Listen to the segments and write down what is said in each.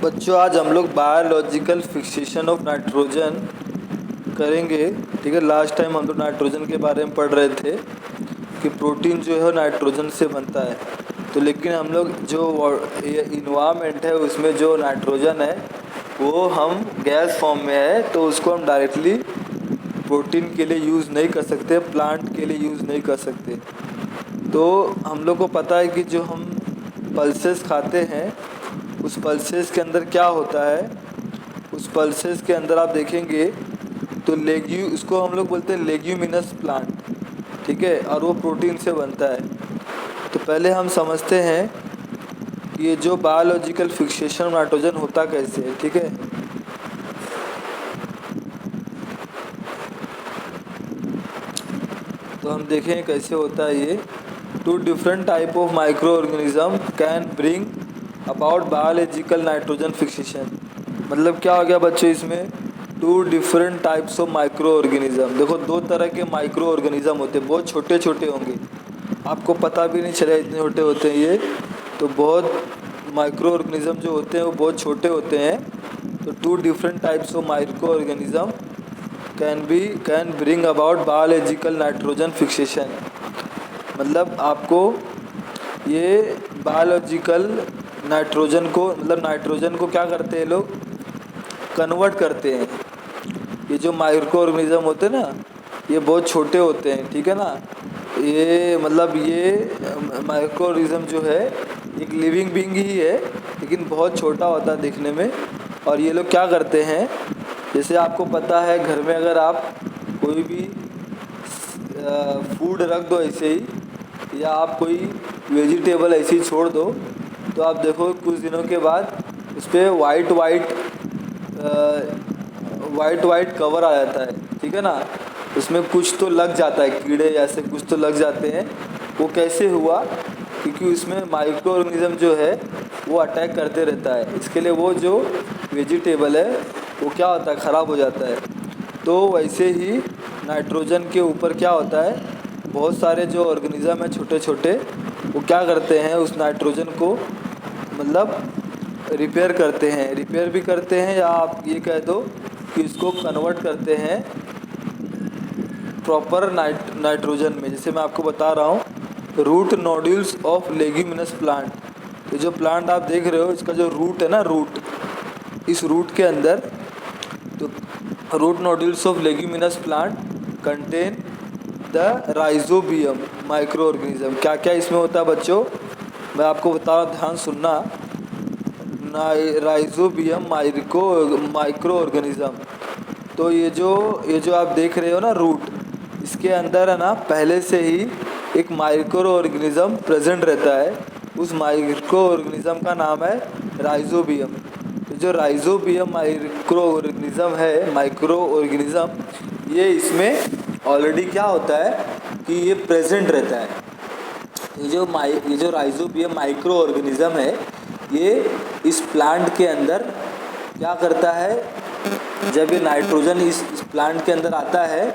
बच्चों आज हम लोग बायोलॉजिकल फिक्सेशन ऑफ नाइट्रोजन करेंगे। ठीक है, लास्ट टाइम हम लोग नाइट्रोजन के बारे में पढ़ रहे थे कि प्रोटीन जो है नाइट्रोजन से बनता है। तो लेकिन हम लोग जो इन्वायरमेंट है उसमें जो नाइट्रोजन है वो हम गैस फॉर्म में है, तो उसको हम डायरेक्टली प्रोटीन के लिए यूज़ नहीं कर सकते, प्लांट के लिए यूज़ नहीं कर सकते। तो हम लोग को पता है कि जो हम पल्सेस खाते हैं उस पल्सेस के अंदर क्या होता है। उस पल्सेस के अंदर आप देखेंगे तो उसको हम लोग बोलते हैं लेग्यूमिनस प्लांट। ठीक है, और वो प्रोटीन से बनता है। तो पहले हम समझते हैं कि ये जो बायोलॉजिकल फिक्सेशन नाइट्रोजन होता कैसे है। ठीक है, तो हम देखें कैसे होता है ये। Two different type of micro organism can bring about biological nitrogen fixation. मतलब क्या हो गया बच्चों इसमें, two different types of micro organism. देखो दो तरह के माइक्रो ऑर्गेनिज्म होते हैं, बहुत छोटे छोटे होंगे, आपको पता भी नहीं चलेगा इतने छोटे होते हैं ये। तो बहुत माइक्रो ऑर्गेनिज्म जो होते हैं वो बहुत छोटे होते हैं। तो two different types of micro organism can bring about biological nitrogen fixation. मतलब आपको ये बायोलॉजिकल नाइट्रोजन को, मतलब नाइट्रोजन को क्या करते हैं लोग, कन्वर्ट करते हैं। ये जो माइक्रो ऑर्गेनिज्म होते हैं ना ये बहुत छोटे होते हैं। ठीक है ना, ये मतलब ये माइक्रो ऑर्गेनिज्म जो है एक लिविंग बीइंग ही है, लेकिन बहुत छोटा होता है दिखने में। और ये लोग क्या करते हैं, जैसे आपको पता है घर में अगर आप कोई भी फूड रख दो ऐसे ही, या आप कोई वेजिटेबल ऐसे ही छोड़ दो, तो आप देखो कुछ दिनों के बाद उस पर वाइट कवर आ जाता है। ठीक है ना, उसमें कुछ तो लग जाता है, कीड़े ऐसे कुछ तो लग जाते हैं। वो कैसे हुआ, क्योंकि उसमें माइक्रो ऑर्गेनिज्म जो है वो अटैक करते रहता है। इसके लिए वो जो वेजिटेबल है वो क्या होता है, ख़राब हो जाता है। तो वैसे ही नाइट्रोजन के ऊपर क्या होता है, बहुत सारे जो ऑर्गेनिज्म है छोटे छोटे, वो क्या करते हैं उस नाइट्रोजन को मतलब रिपेयर करते हैं, रिपेयर भी करते हैं, या आप ये कह दो कि इसको कन्वर्ट करते हैं प्रॉपर नाइट्रोजन में। जैसे मैं आपको बता रहा हूँ, root nodules of leguminous plant. ये जो प्लांट आप देख रहे हो इसका जो रूट है ना, रूट, इस रूट के अंदर, तो root nodules of leguminous plant contain the rhizobium micro organism. क्या क्या इसमें होता है बच्चों, मैं आपको बता रहा हूँ, ध्यान सुनना। Rhizobium micro organism. तो ये जो आप देख रहे हो ना रूट, इसके अंदर है ना पहले से ही एक माइक्रो ऑर्गेनिज्म प्रेजेंट रहता है। उस माइक्रो ऑर्गेनिज्म का नाम है राइजोबियम। तो जो राइजोबियम माइक्रो ऑर्गेनिज्म ये इसमें ऑलरेडी क्या होता है कि ये प्रेजेंट रहता है। ये जो राइजोबियम माइक्रो ऑर्गेनिज्म है ये इस प्लांट के अंदर क्या करता है, जब ये नाइट्रोजन इस प्लांट के अंदर आता है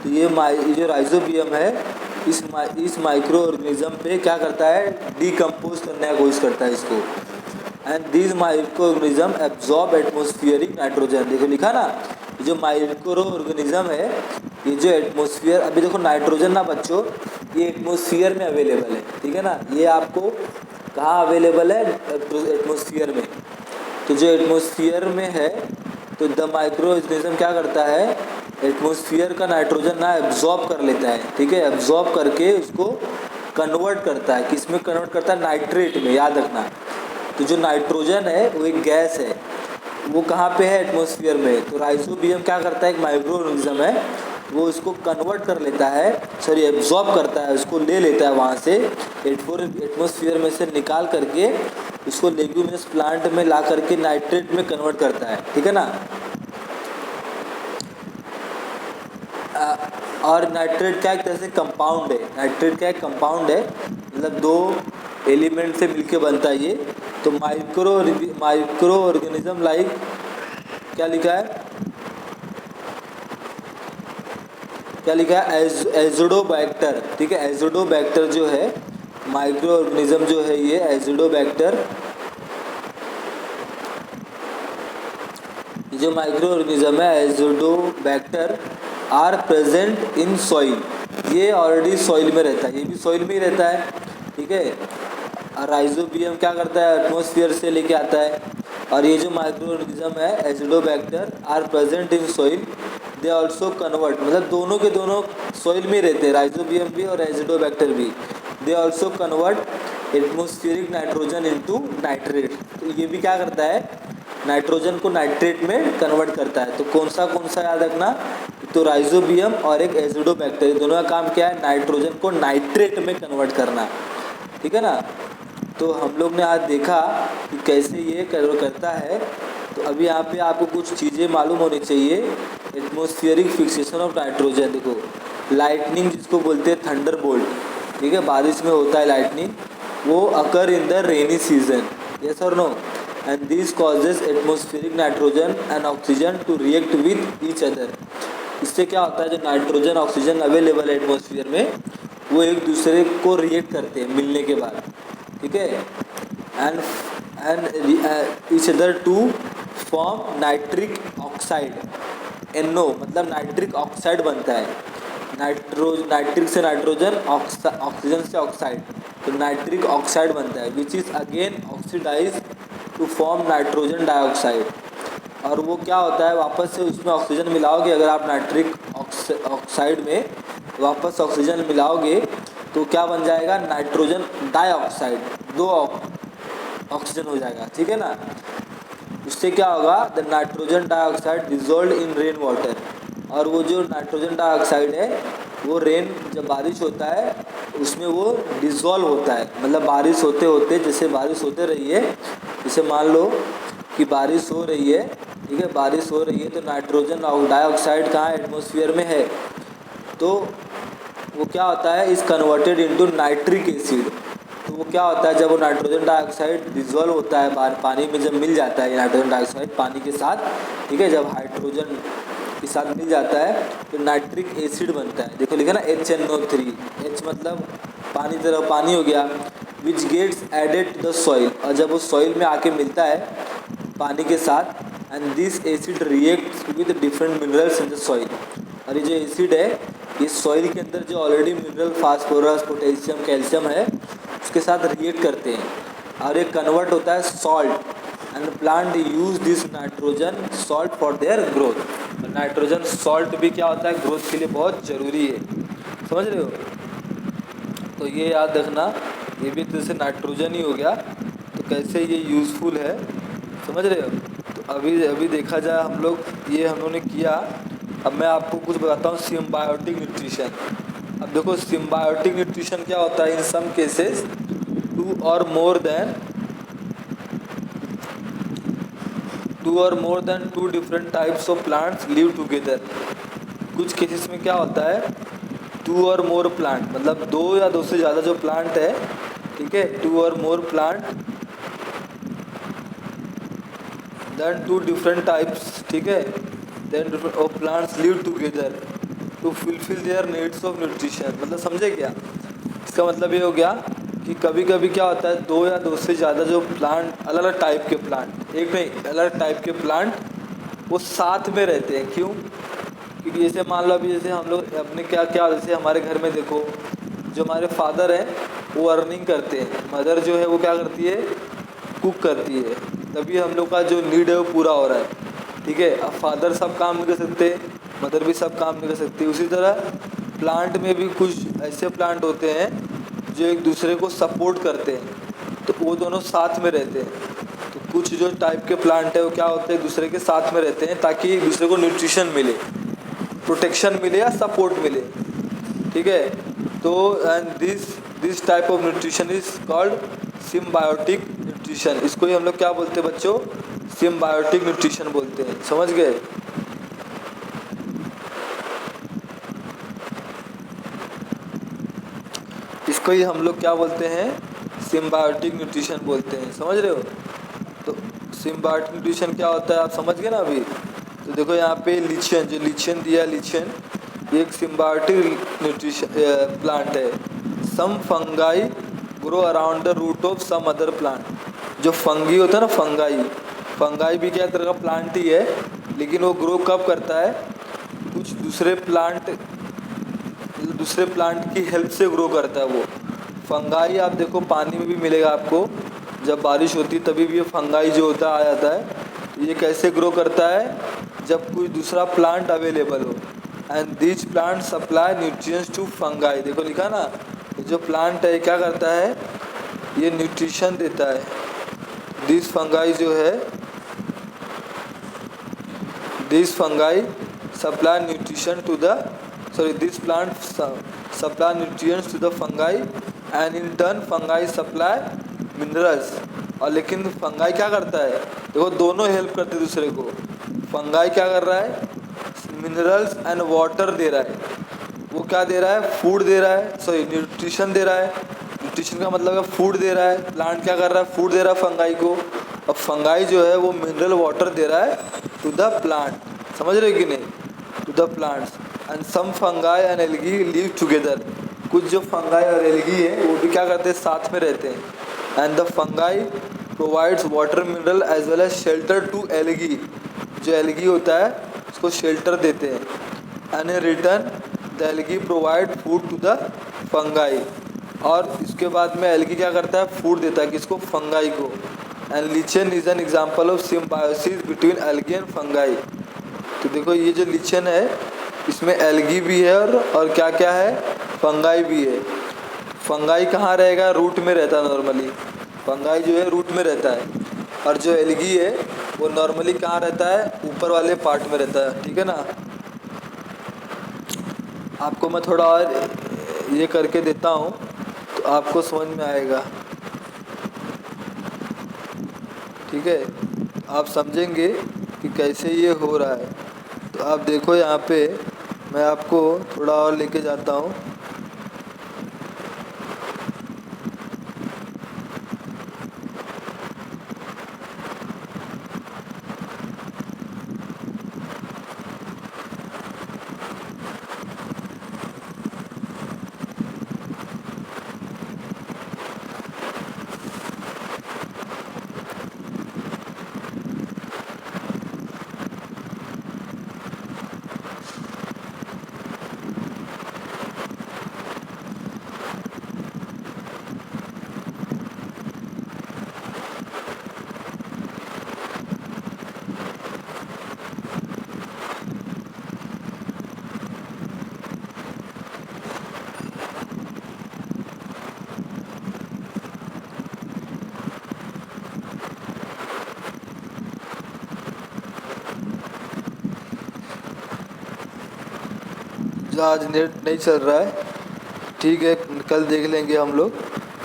तो ये जो राइजोबियम है इस माइक्रो ऑर्गेनिज्म पे क्या करता है, डीकम्पोज करने का कोशिश करता है इसको। And this micro organism absorb atmospheric nitrogen. देखो लिखा ना, ये जो माइक्रो ऑर्गेनिज्म है ये जो एटमॉस्फेयर, अभी देखो नाइट्रोजन ना बच्चों ये एटमॉस्फेयर में अवेलेबल है। ठीक है ना, ये आपको कहाँ अवेलेबल है, एटमॉस्फेयर में। तो जो एटमॉस्फेयर में है तो द माइक्रो ऑर्गेनिज्म क्या करता है, एटमॉस्फेयर का नाइट्रोजन ना एब्जॉर्ब कर लेता है। ठीक है, एब्जॉर्ब करके उसको कन्वर्ट करता है, किस में कन्वर्ट करता है, नाइट्रेट में, याद रखना। तो जो नाइट्रोजन है वो एक गैस है, वो कहाँ पे है, एटमॉस्फेयर में। तो राइजोबियम क्या करता है, एक माइक्रो ऑर्गेनिज्म है, वो इसको कन्वर्ट कर लेता है, सॉरी एब्जॉर्ब करता है, उसको ले लेता है वहाँ से एटमॉस्फेयर में से निकाल करके उसको लेग्यूमिनस प्लांट में ला करके नाइट्रेट में कन्वर्ट करता है। ठीक है ना, और नाइट्रेट क्या एक तरह से कंपाउंड है, नाइट्रेट क्या एक कंपाउंड है, मतलब दो एलिमेंट से मिलके बनता है ये। तो माइक्रो ऑर्गेनिज्म लाइक क्या लिखा है, एज़ोडोबैक्टर। ठीक है, एज़ोडोबैक्टर जो है माइक्रो ऑर्गेनिज्म जो है ये एज़ोडोबैक्टर ये जो माइक्रो ऑर्गेनिज्म है Azotobacter are present in soil, ये ऑलरेडी सॉइल में रहता है, ये भी सॉइल में ही रहता है, ठीक है। राइजोबियम क्या करता है, एटमॉस्फेयर से लेके आता है। और ये जो माइक्रो ऑर्गेनिज्म है Azotobacter are present in soil, they also convert, मतलब दोनों के दोनों सॉइल में रहते हैं, राइजोबियम भी और एजोडोबैक्टर भी। दे also convert atmospheric nitrogen into nitrate, तो ये भी क्या करता है, नाइट्रोजन को नाइट्रेट में कन्वर्ट करता है। तो कौन सा याद रखना, तो राइजोबियम और एक एजोडोबैक्टर, दोनों का काम क्या है, नाइट्रोजन को नाइट्रेट में कन्वर्ट करना, ठीक है ना। तो हम लोग ने आज देखा कि कैसे ये करता है। तो अभी यहाँ पे आपको कुछ चीज़ें मालूम होनी चाहिए। एटमॉस्फेरिक फिक्सेशन ऑफ नाइट्रोजन, देखो लाइटनिंग जिसको बोलते हैं थंडरबोल्ट, ठीक है, बारिश में होता है लाइटनिंग, वो occur in the rainy season, yes और no, and this causes atmospheric nitrogen and oxygen to react with each other. इससे क्या होता है, जो नाइट्रोजन ऑक्सीजन अवेलेबल है एटमॉस्फेयर में, वो एक दूसरे को रिएक्ट करते हैं मिलने के बाद, ठीक है, and each other to form nitric oxide, NO, मतलब नाइट्रिक ऑक्साइड बनता है। नाइट्रिक से नाइट्रोजन, ऑक्सीजन से ऑक्साइड, तो नाइट्रिक ऑक्साइड बनता है, which is again oxidise to form nitrogen dioxide. और वो क्या होता है, वापस से उसमें ऑक्सीजन मिलाओगे, अगर आप नाइट्रिक ऑक्साइड में वापस ऑक्सीजन मिलाओगे तो क्या बन जाएगा, नाइट्रोजन डाइऑक्साइड, 2 ऑक्सीजन हो जाएगा, ठीक है ना। उससे क्या होगा, the nitrogen dioxide dissolve in rain water, और वो जो नाइट्रोजन डाइऑक्साइड है वो रेन, जब बारिश होता है उसमें वो डिज़ोल्व होता है, मतलब बारिश होते होते, जैसे बारिश होते रही है, जैसे मान लो कि बारिश हो रही है, ठीक है, बारिश हो रही है, तो नाइट्रोजन डाइऑक्साइड कहाँ एटमॉस्फेयर में है, तो वो क्या होता है, is converted into nitric acid. तो वो क्या होता है, जब वो नाइट्रोजन डाइऑक्साइड डिज़ोल्व होता है पानी में, जब मिल जाता है नाइट्रोजन डाइऑक्साइड पानी के साथ, ठीक है, जब हाइड्रोजन के साथ मिल जाता है तो नाइट्रिक एसिड बनता है। देखो लिखा ना HNO3, H मतलब पानी, तरह पानी हो गया, which gets added to the soil, और जब वो सॉइल में आके मिलता है पानी के साथ, and this acid reacts with different minerals in the soil, और ये जो एसिड है ये सॉइल के अंदर जो already mineral phosphorus, potassium, calcium है उसके साथ रिएक्ट करते हैं, और ये कन्वर्ट होता है salt, and plant use this nitrogen salt for their growth. Nitrogen salt भी क्या होता है, ग्रोथ के लिए बहुत ज़रूरी है, समझ रहे हो। तो ये याद रखना, ये भी तरह से नाइट्रोजन ही हो गया, तो कैसे ये यूज़फुल है, समझ रहे हो। तो अभी देखा जाए हम लोग, ये हम लोगों ने किया। अब मैं आपको कुछ बताता हूँ सिम्बायोटिक न्यूट्रिशन। अब देखो सिम्बायोटिक न्यूट्रिशन क्या होता है, इन some cases 2 or more than 2 different types of plants live together। कुछ केसेस में क्या होता है, 2 or more प्लांट, मतलब 2 या 2 से ज़्यादा जो प्लांट है, ठीक है, 2 or more plant then 2 different types, ठीक है, then different of plants live together to fulfill their needs of nutrition। मतलब समझे क्या, इसका मतलब ये हो गया कि कभी कभी क्या होता है, 2 या 2 से ज़्यादा जो प्लांट, अलग अलग टाइप के प्लांट, एक नहीं अलग अलग टाइप के प्लांट वो साथ में रहते हैं। क्यों, क्योंकि जैसे मान लो अभी जैसे हम लोग अपने क्या जैसे हमारे घर में देखो, जो हमारे फादर हैं वो अर्निंग करते हैं, मदर जो है वो क्या करती है, कुक करती है, तभी हम लोग का जो नीड है वो पूरा हो रहा है, ठीक है। अब फादर सब काम नहीं कर सकते, मदर भी सब काम नहीं कर सकती। उसी तरह प्लांट में भी कुछ ऐसे प्लांट होते हैं जो एक दूसरे को सपोर्ट करते हैं, तो वो दोनों साथ में रहते हैं। तो कुछ जो टाइप के प्लांट है वो क्या होते हैं, एक दूसरे के साथ में रहते हैं ताकि एक दूसरे को न्यूट्रिशन मिले, प्रोटेक्शन मिले या सपोर्ट मिले, ठीक है। तो and this type of nutrition is called symbiotic nutrition. इसको ही हम लोग क्या बोलते हैं बच्चों, सिम्बायोटिक न्यूट्रिशन बोलते हैं, समझ गए। इसको ही हम लोग क्या बोलते हैं, सिम्बायोटिक न्यूट्रिशन बोलते हैं, समझ रहे हो। तो सिम्बायोटिक न्यूट्रिशन क्या होता है आप समझ गए ना अभी। तो देखो यहाँ पे लिचियन, जो लिचियन दिया, लिचियन ये एक सिम्बायोटिक न्यूट्रिशन प्लांट है। Some fungi grow around the root of some other plant. जो फंगी होता है ना, फंगाई, फंगाई भी क्या तरह का प्लांट ही है, लेकिन वो ग्रो कब करता है, कुछ दूसरे प्लांट की हेल्प से ग्रो करता है वो। फंगाई आप देखो पानी में भी मिलेगा आपको, जब बारिश होती है तभी भी ये फंगाई जो होता है आ जाता है। ये कैसे ग्रो करता है, जब कोई दूसरा प्लांट अवेलेबल हो। And this plant supply nutrients to fungi, देखो लिखा ना, जो प्लांट है क्या करता है, ये न्यूट्रिशन देता है। दिस फंगाई जो है, this fungi supply nutrition to the this plant supply nutrients to the fungi and in turn fungi supply minerals. और लेकिन फंगाई क्या करता है, देखो दोनों हेल्प करते हैं दूसरे को। फंगाई क्या कर रहा है, मिनरल्स एंड वाटर दे रहा है। वो क्या दे रहा है, फूड दे रहा है, न्यूट्रिशन दे रहा है। न्यूट्रिशन का मतलब है फूड दे रहा है। प्लांट क्या कर रहा है, फूड दे रहा है फंगाई को। और फंगाई जो है वो मिनरल वाटर दे रहा है टू द प्लांट, समझ रहे हो कि नहीं, to the plants. And some fungi and algae live together, कुछ जो फंगाई और एल्गी है वो भी क्या करते हैं, साथ में रहते हैं। And the fungi provides water mineral as well as shelter to algae, जो एल्गी होता है उसको शेल्टर देते हैं। And in return the algae provide food to the fungi, और इसके बाद में एल्गी क्या करता है, फूड देता है किसको, फंगाई को। And lichen is an example of symbiosis between algae and fungi. तो देखो ये जो लीचेन है इसमें एल्गी भी है और क्या क्या है, फंगाई भी है। फंगाई कहाँ रहेगा, रूट में रहता है नॉर्मली, फंगाई जो है रूट में रहता है। और जो एल्गी है वो नॉर्मली कहाँ रहता है, ऊपर वाले पार्ट में रहता है, ठीक है ना। आपको मैं थोड़ा और ये करके देता हूँ तो आपको समझ में आएगा, ठीक है, आप समझेंगे कि कैसे ये हो रहा है। तो आप देखो यहाँ पे मैं आपको थोड़ा और लेके जाता हूँ। आज नेट नहीं चल रहा है, ठीक है, कल देख लेंगे हम लोग।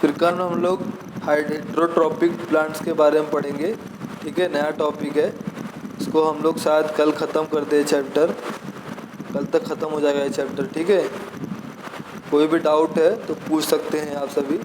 फिर कल हम लोग हाइड्रोट्रॉपिक प्लांट्स के बारे में पढ़ेंगे, ठीक है, नया टॉपिक है। इसको हम लोग शायद कल ख़त्म कर दें चैप्टर, कल तक ख़त्म हो जाएगा ये चैप्टर, ठीक है। कोई भी डाउट है तो पूछ सकते हैं आप सभी।